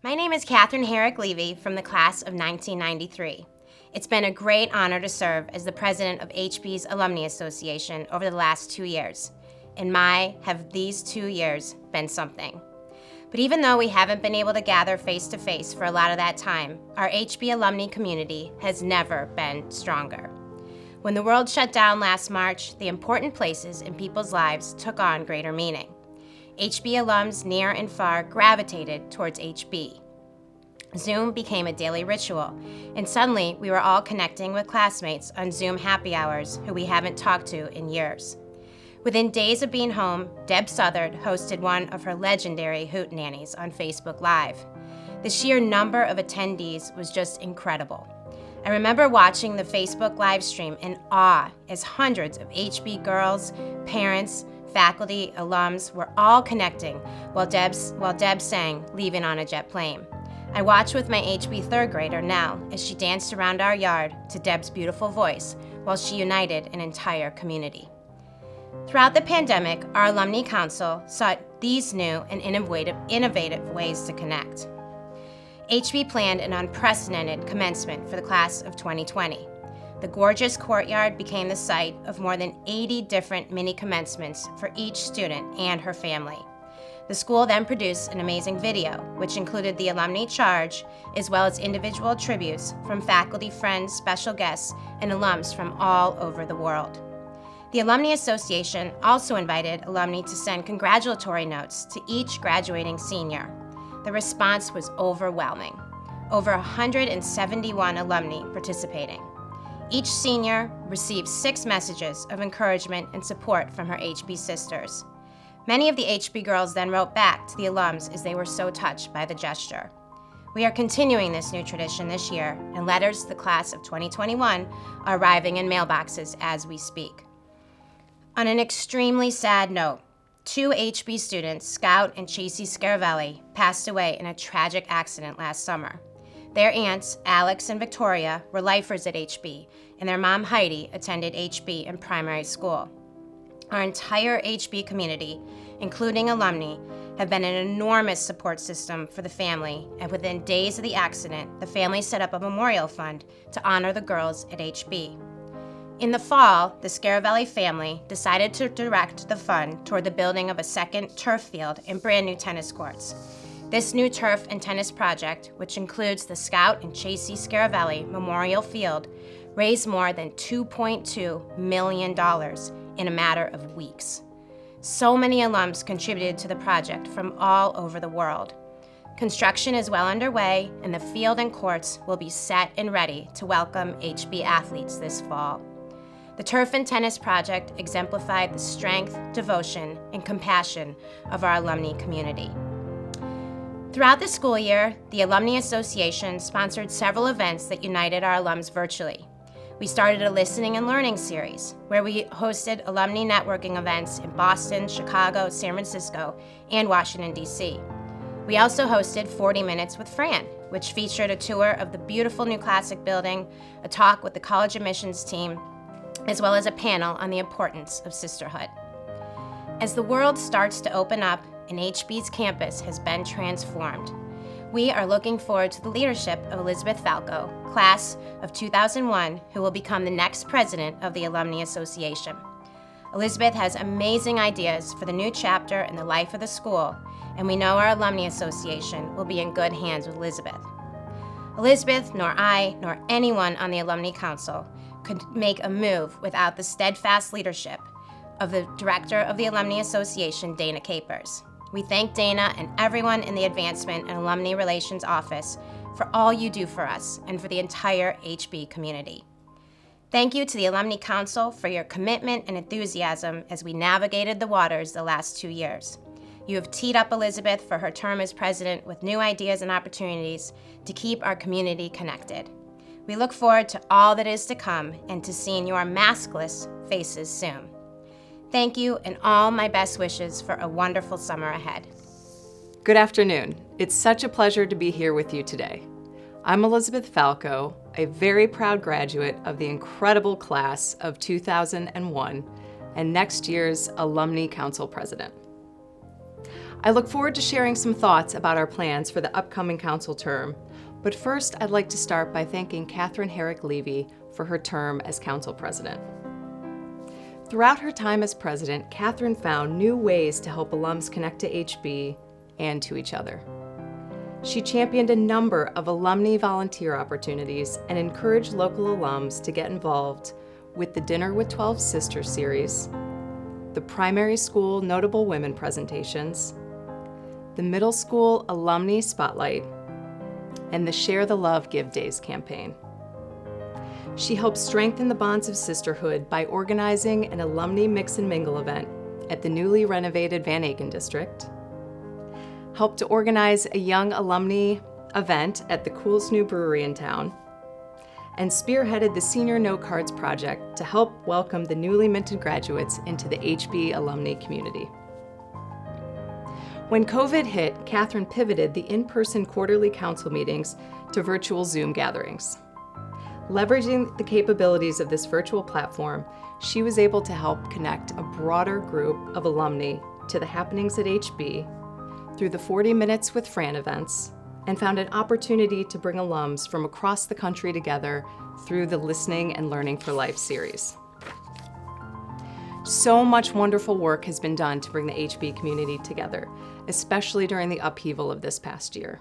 My name is Catherine Herrick Levy from the class of 1993. It's been a great honor to serve as the president of HB's Alumni Association over the last 2 years. And have these 2 years been something. But even though we haven't been able to gather face-to-face for a lot of that time, our HB alumni community has never been stronger. When the world shut down last March, the important places in people's lives took on greater meaning. HB alums near and far gravitated towards HB. Zoom became a daily ritual, and suddenly we were all connecting with classmates on Zoom happy hours who we haven't talked to in years. Within days of being home, Deb Southard hosted one of her legendary hootenannies on Facebook Live. The sheer number of attendees was just incredible. I remember watching the Facebook live stream in awe as hundreds of HB girls, parents, faculty, alums were all connecting while Deb sang Leaving on a Jet Plane. I watched with my HB third grader, Nell, as she danced around our yard to Deb's beautiful voice while she united an entire community. Throughout the pandemic, our Alumni Council sought these new and innovative ways to connect. HB planned an unprecedented commencement for the class of 2020. The gorgeous courtyard became the site of more than 80 different mini commencements for each student and her family. The school then produced an amazing video, which included the alumni charge, as well as individual tributes from faculty, friends, special guests, and alums from all over the world. The Alumni Association also invited alumni to send congratulatory notes to each graduating senior. The response was overwhelming. Over 171 alumni participating. Each senior received 6 messages of encouragement and support from her HB sisters. Many of the HB girls then wrote back to the alums as they were so touched by the gesture. We are continuing this new tradition this year, and letters to the class of 2021 are arriving in mailboxes as we speak. On an extremely sad note, 2 HB students, Scout and Chasey Scaravelli, passed away in a tragic accident last summer. Their aunts, Alex and Victoria, were lifers at HB, and their mom, Heidi, attended HB in primary school. Our entire HB community, including alumni, have been an enormous support system for the family, and within days of the accident, the family set up a memorial fund to honor the girls at HB. In the fall, the Scaravelli family decided to direct the fund toward the building of a second turf field and brand new tennis courts. This new turf and tennis project, which includes the Scout and Chasey Scaravelli Memorial Field, raised more than $2.2 million in a matter of weeks. So many alums contributed to the project from all over the world. Construction is well underway, and the field and courts will be set and ready to welcome HB athletes this fall. The Turf and Tennis Project exemplified the strength, devotion, and compassion of our alumni community. Throughout the school year, the Alumni Association sponsored several events that united our alums virtually. We started a listening and learning series where we hosted alumni networking events in Boston, Chicago, San Francisco, and Washington, D.C. We also hosted 40 Minutes with Fran, which featured a tour of the beautiful new Classic building, a talk with the college admissions team, as well as a panel on the importance of sisterhood. As the world starts to open up and HB's campus has been transformed, we are looking forward to the leadership of Elizabeth Falco, class of 2001, who will become the next president of the Alumni Association. Elizabeth has amazing ideas for the new chapter and the life of the school, and we know our Alumni Association will be in good hands with Elizabeth. Elizabeth, nor I, nor anyone on the Alumni Council could make a move without the steadfast leadership of the director of the Alumni Association, Dana Capers. We thank Dana and everyone in the Advancement and Alumni Relations Office for all you do for us and for the entire HB community. Thank you to the Alumni Council for your commitment and enthusiasm as we navigated the waters the last 2 years. You have teed up Elizabeth for her term as president with new ideas and opportunities to keep our community connected. We look forward to all that is to come and to seeing your maskless faces soon. Thank you, and all my best wishes for a wonderful summer ahead. Good afternoon. It's such a pleasure to be here with you today. I'm Elizabeth Falco, a very proud graduate of the incredible class of 2001 and next year's Alumni Council President. I look forward to sharing some thoughts about our plans for the upcoming council term, but first I'd like to start by thanking Catherine Herrick Levy for her term as council president. Throughout her time as president, Catherine found new ways to help alums connect to HB and to each other. She championed a number of alumni volunteer opportunities and encouraged local alums to get involved with the Dinner with 12 Sisters series, the primary school Notable Women presentations, the middle school Alumni Spotlight, and the Share the Love Give Days campaign. She helped strengthen the bonds of sisterhood by organizing an alumni mix and mingle event at the newly renovated Van Aken district, helped to organize a young alumni event at the coolest new brewery in town, and spearheaded the Senior Note Cards project to help welcome the newly minted graduates into the HB alumni community. When COVID hit, Catherine pivoted the in-person quarterly council meetings to virtual Zoom gatherings. Leveraging the capabilities of this virtual platform, she was able to help connect a broader group of alumni to the happenings at HB through the 40 Minutes with Fran events, and found an opportunity to bring alums from across the country together through the Listening and Learning for Life series. So much wonderful work has been done to bring the HB community together, especially during the upheaval of this past year.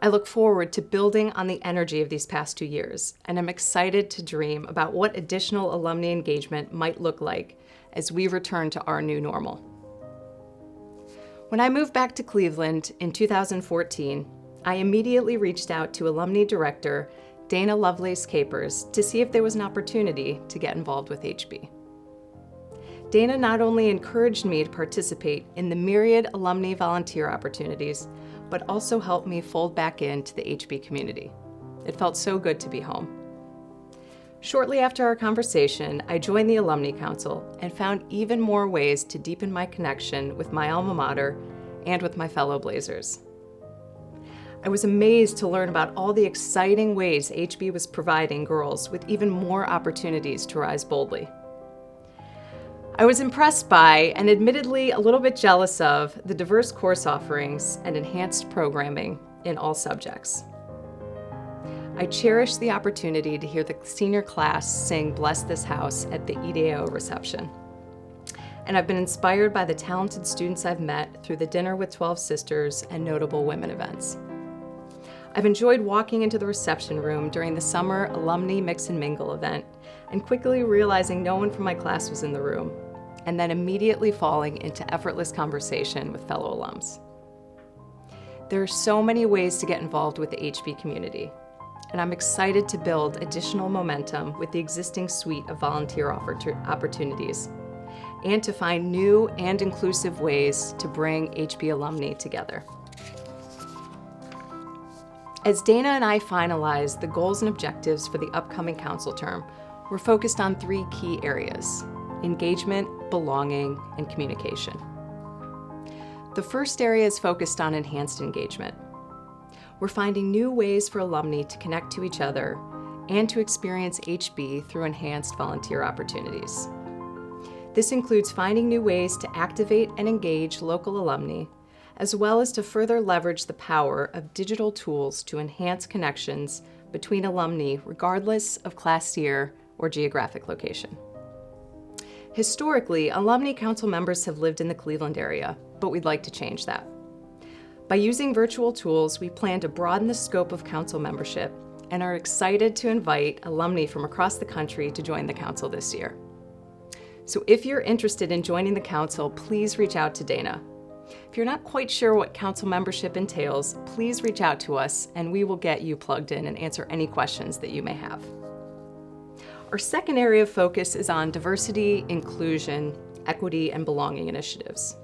I look forward to building on the energy of these past 2 years, and I'm excited to dream about what additional alumni engagement might look like as we return to our new normal. When I moved back to Cleveland in 2014, I immediately reached out to Alumni Director Dana Lovelace Capers to see if there was an opportunity to get involved with HB. Dana not only encouraged me to participate in the myriad alumni volunteer opportunities, but also helped me fold back into the HB community. It felt so good to be home. Shortly after our conversation, I joined the Alumni Council and found even more ways to deepen my connection with my alma mater and with my fellow Blazers. I was amazed to learn about all the exciting ways HB was providing girls with even more opportunities to rise boldly. I was impressed by, and admittedly a little bit jealous of, the diverse course offerings and enhanced programming in all subjects. I cherished the opportunity to hear the senior class sing Bless This House at the EDAO reception. And I've been inspired by the talented students I've met through the Dinner with 12 Sisters and Notable Women events. I've enjoyed walking into the reception room during the summer Alumni Mix and Mingle event and quickly realizing no one from my class was in the room, and then immediately falling into effortless conversation with fellow alums. There are so many ways to get involved with the HB community, and I'm excited to build additional momentum with the existing suite of volunteer opportunities, and to find new and inclusive ways to bring HB alumni together. As Dana and I finalize the goals and objectives for the upcoming council term, we're focused on 3 key areas: engagement, belonging, and communication. The first area is focused on enhanced engagement. We're finding new ways for alumni to connect to each other and to experience HB through enhanced volunteer opportunities. This includes finding new ways to activate and engage local alumni, as well as to further leverage the power of digital tools to enhance connections between alumni regardless of class year or geographic location. Historically, Alumni Council members have lived in the Cleveland area, but we'd like to change that. By using virtual tools, we plan to broaden the scope of council membership and are excited to invite alumni from across the country to join the council this year. So if you're interested in joining the council, please reach out to Dana. If you're not quite sure what council membership entails, please reach out to us and we will get you plugged in and answer any questions that you may have. Our second area of focus is on diversity, inclusion, equity, and belonging initiatives.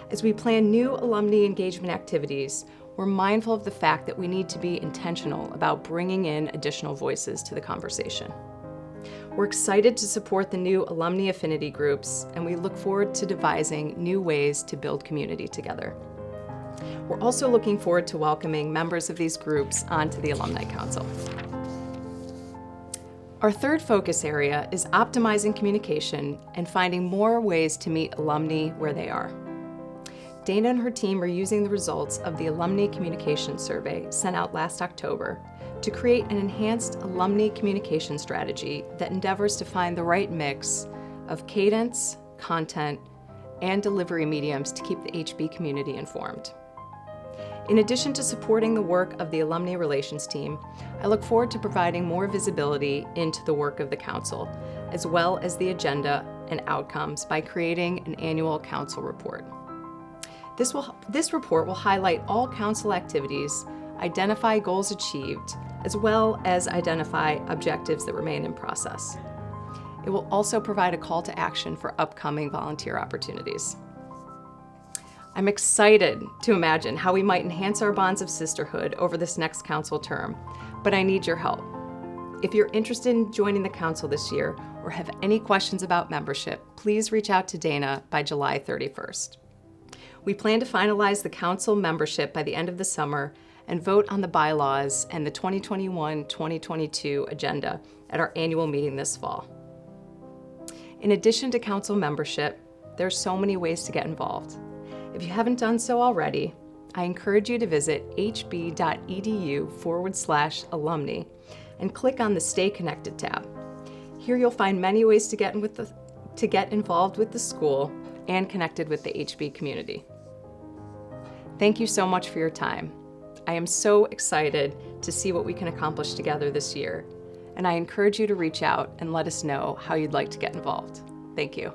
As we plan new alumni engagement activities, we're mindful of the fact that we need to be intentional about bringing in additional voices to the conversation. We're excited to support the new alumni affinity groups, and we look forward to devising new ways to build community together. We're also looking forward to welcoming members of these groups onto the Alumni Council. Our third focus area is optimizing communication and finding more ways to meet alumni where they are. Dana and her team are using the results of the Alumnae Communication Survey sent out last October to create an enhanced alumni communication strategy that endeavors to find the right mix of cadence, content, and delivery mediums to keep the HB community informed. In addition to supporting the work of the Alumni Relations team, I look forward to providing more visibility into the work of the Council, as well as the agenda and outcomes by creating an annual Council report. This report will highlight all Council activities, identify goals achieved, as well as identify objectives that remain in process. It will also provide a call to action for upcoming volunteer opportunities. I'm excited to imagine how we might enhance our bonds of sisterhood over this next Council term, but I need your help. If you're interested in joining the Council this year or have any questions about membership, please reach out to Dana by July 31st. We plan to finalize the Council membership by the end of the summer and vote on the bylaws and the 2021-2022 agenda at our annual meeting this fall. In addition to Council membership, there's so many ways to get involved. If you haven't done so already, I encourage you to visit hb.edu/alumni and click on the Stay Connected tab. Here you'll find many ways to get involved with the school and connected with the HB community. Thank you so much for your time. I am so excited to see what we can accomplish together this year, and I encourage you to reach out and let us know how you'd like to get involved. Thank you.